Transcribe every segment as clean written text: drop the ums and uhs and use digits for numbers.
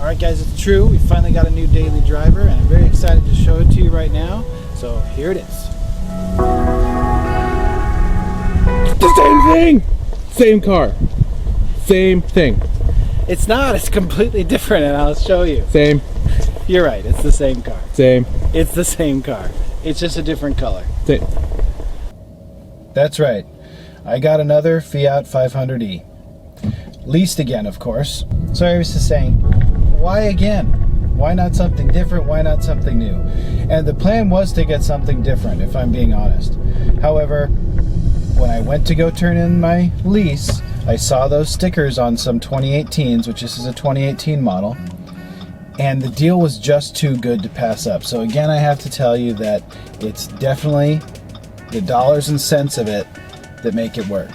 Alright guys, it's true. We finally got a new daily driver and I'm very excited to show it to you right now. So here it is. The same thing! Same car. Same thing. It's not, it's completely different and I'll show you. Same. You're right, it's the same car. Same. It's the same car. It's just a different color. Same. That's right. I got another Fiat 500e. Leased again, of course. So I was just saying, why again? Why not something different? Why not something new? And the plan was to get something different, if I'm being honest. However, when I went to go turn in my lease, I saw those stickers on some 2018s, which this is a 2018 model, and the deal was just too good to pass up. So again, I have to tell you that it's definitely the dollars and cents of it that make it work.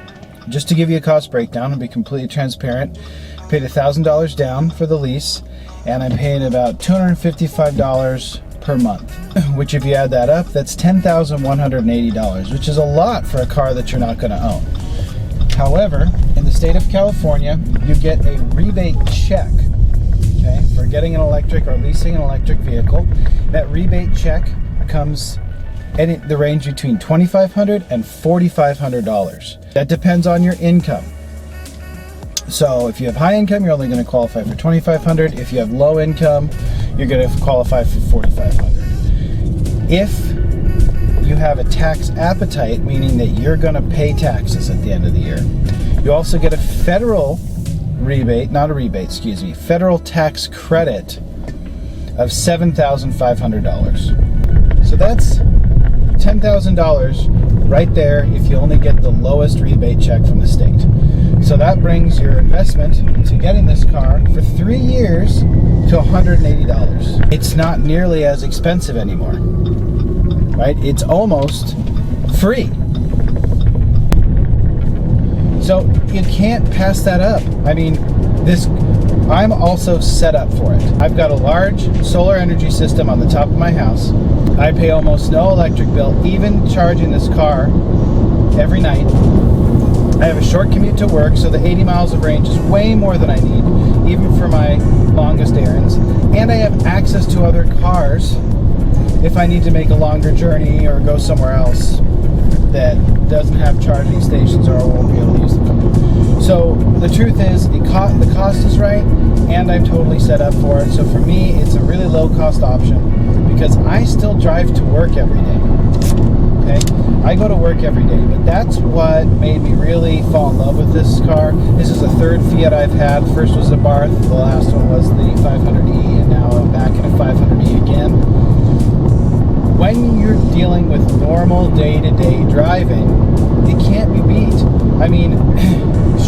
Just to give you a cost breakdown and be completely transparent, I paid $1,000 down for the lease, and I'm paying about $255 per month, which if you add that up, that's $10,180, which is a lot for a car that you're not going to own. However, in the state of California, you get a rebate check, okay, for getting an electric or leasing an electric vehicle. That rebate check comes in the range between $2,500 and $4,500. That depends on your income. So if you have high income, you're only going to qualify for $2,500. If you have low income, you're going to qualify for $4,500. If you have a tax appetite, meaning that you're going to pay taxes at the end of the year, you also get a federal rebate, not a rebate, excuse me, federal tax credit of $7,500. So that's $10,000 right there if you only get the lowest rebate check from the state. So that brings your investment to getting this car for 3 years to $180. It's not nearly as expensive anymore, right? It's almost free. So you can't pass that up. I mean, I'm also set up for it. I've got a large solar energy system on the top of my house. I pay almost no electric bill, even charging this car every night. I have a short commute to work, so the 80 miles of range is way more than I need, even for my longest errands. And I have access to other cars if I need to make a longer journey or go somewhere else that doesn't have charging stations or I won't be able to use the car. So the truth is, the cost is right, and I'm totally set up for it. So for me, it's a really low cost option because I still drive to work every day. Okay, I go to work every day, but that's what made me really fall in love with this car. This is the third Fiat I've had. The first was a Barth, the last one was the 500e, and now I'm back in a 500e again. When you're dealing with normal day-to-day driving, it can't be beat. I mean,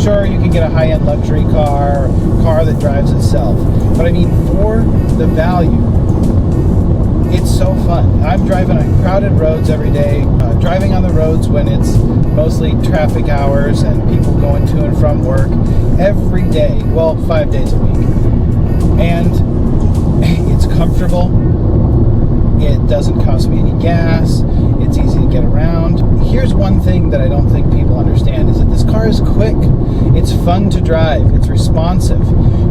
sure, you can get a high-end luxury car, car that drives itself, but I mean, for the value, it's so fun. I'm driving on crowded roads every day, driving on the roads when it's mostly traffic hours and people going to and from work every day, well, 5 days a week. And it's comfortable. It doesn't cost me any gas. It's easy to get around. Here's one thing that I don't think people understand is that this car is quick. It's fun to drive. It's responsive.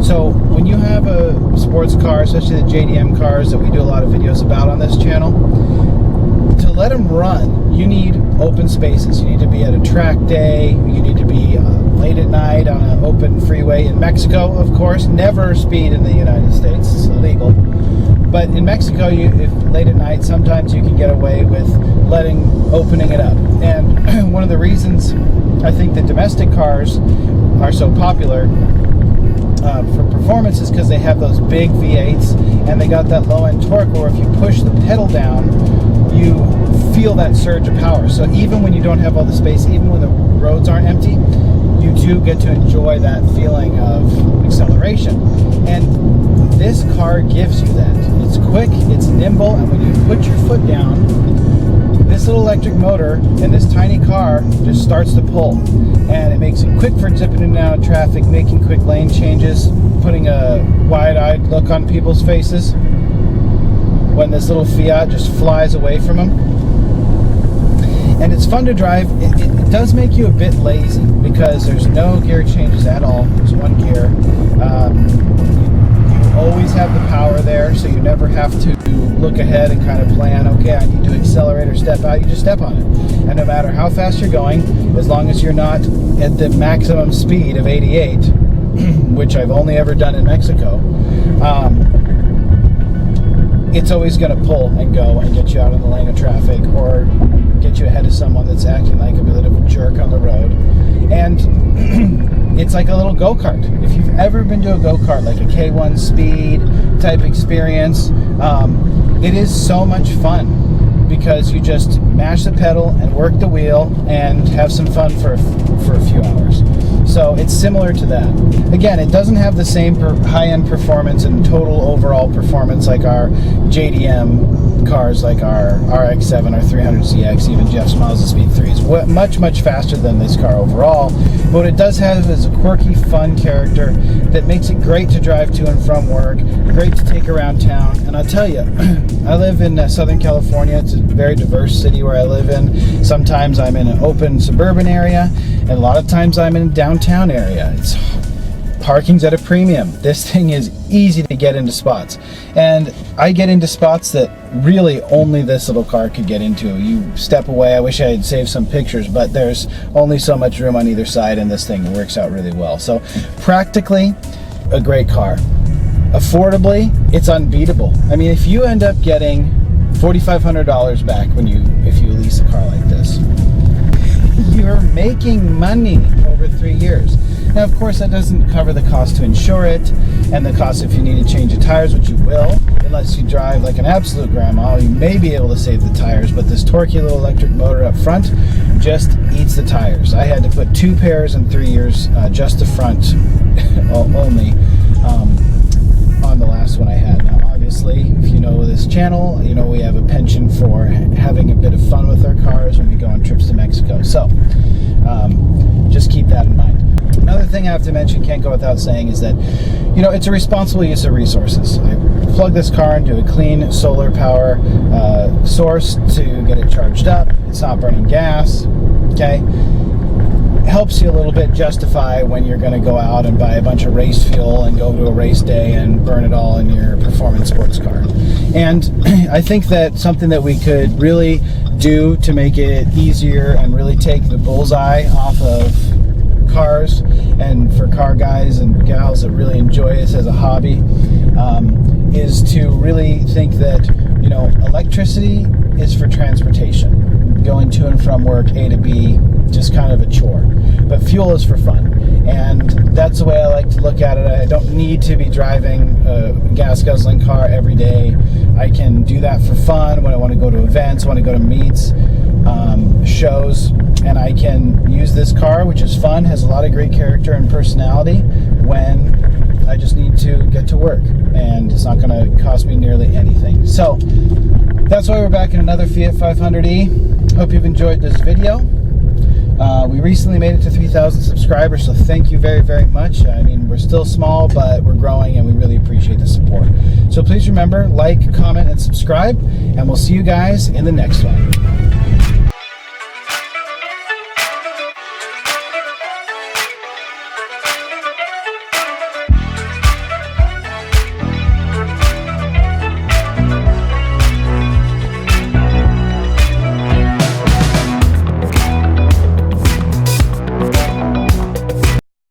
So when you have a sports car, especially the JDM cars that we do a lot of videos about on this channel, to let them run, you need open spaces. You need to be at a track day. You need to be late at night on an open freeway. In Mexico, of course, never speed in the United States. It's illegal. But in Mexico, if late at night, sometimes you can get away with opening it up. And one of the reasons I think that domestic cars are so popular for performance is because they have those big V8s and they got that low-end torque, or if you push the pedal down, you feel that surge of power. So even when you don't have all the space, even when the roads aren't empty, you do get to enjoy that feeling of acceleration. And this car gives you that. It's quick, it's nimble, and when you put your foot down, this little electric motor in this tiny car just starts to pull. And it makes it quick for zipping in and out of traffic, making quick lane changes, putting a wide-eyed look on people's faces when this little Fiat just flies away from them. And it's fun to drive. It does make you a bit lazy because there's no gear changes at all. There's one gear. You always so you never have to look ahead and kind of plan, okay, I need to accelerate or step out. You just step on it. And no matter how fast you're going, as long as you're not at the maximum speed of 88, which I've only ever done in Mexico, it's always going to pull and go and get you out of the lane of traffic or get you ahead of someone that's acting like a bit of a jerk on the road. And it's like a little go-kart. If you've ever been to a go-kart, like a K1 speed type experience, it is so much fun because you just mash the pedal and work the wheel and have some fun for a few hours. So it's similar to that. Again, it doesn't have the same high-end performance and total overall performance like our JDM cars, like our RX-7, our 300ZX, even Jeff's Mazda Speed 3 is much, much faster than this car overall. But what it does have is a quirky, fun character that makes it great to drive to and from work, great to take around town. And I'll tell you, I live in Southern California. It's a very diverse city where I live in. Sometimes I'm in an open suburban area, and a lot of times I'm in a downtown area. Parking's at a premium. This thing is easy to get into spots. And I get into spots that really only this little car could get into. You step away, I wish I had saved some pictures, but there's only so much room on either side and this thing works out really well. So practically a great car. Affordably, it's unbeatable. I mean, if you end up getting $4,500 back if you lease a car like this, you're making money over 3 years. Now, of course, that doesn't cover the cost to insure it and the cost if you need to change the tires, which you will, unless you drive like an absolute grandma. You may be able to save the tires, but this torquey little electric motor up front just eats the tires. I had to put 2 pairs in 3 years, just the front only, on the last one I had. Now, obviously, if you know this channel, you know we have a penchant for having a bit of fun with our cars when we go on trips to Mexico. So, just keep that in mind. Another thing I have to mention, can't go without saying, is that, you know, it's a responsible use of resources. I plug this car into a clean solar power source to get it charged up. It's not burning gas, okay? Helps you a little bit justify when you're going to go out and buy a bunch of race fuel and go to a race day and burn it all in your performance sports car. And I think that something that we could really do to make it easier and really take the bullseye off of cars, and for car guys and gals that really enjoy this as a hobby, is to really think that, you know, electricity is for transportation, going to and from work, A to B, just kind of a chore, but fuel is for fun. And that's the way I like to look at it. I don't need to be driving a gas guzzling car every day. I can do that for fun when I want to go to events, want to go to meets, shows, and I can use this car, which is fun, has a lot of great character and personality, when I just need to get to work, and it's not going to cost me nearly anything. So that's why we're back in another Fiat 500e. Hope you've enjoyed this video. We recently made it to 3,000 subscribers, so thank you very, very much. I mean, we're still small, but we're growing, and we really appreciate the support. So please remember, like, comment, and subscribe, and we'll see you guys in the next one.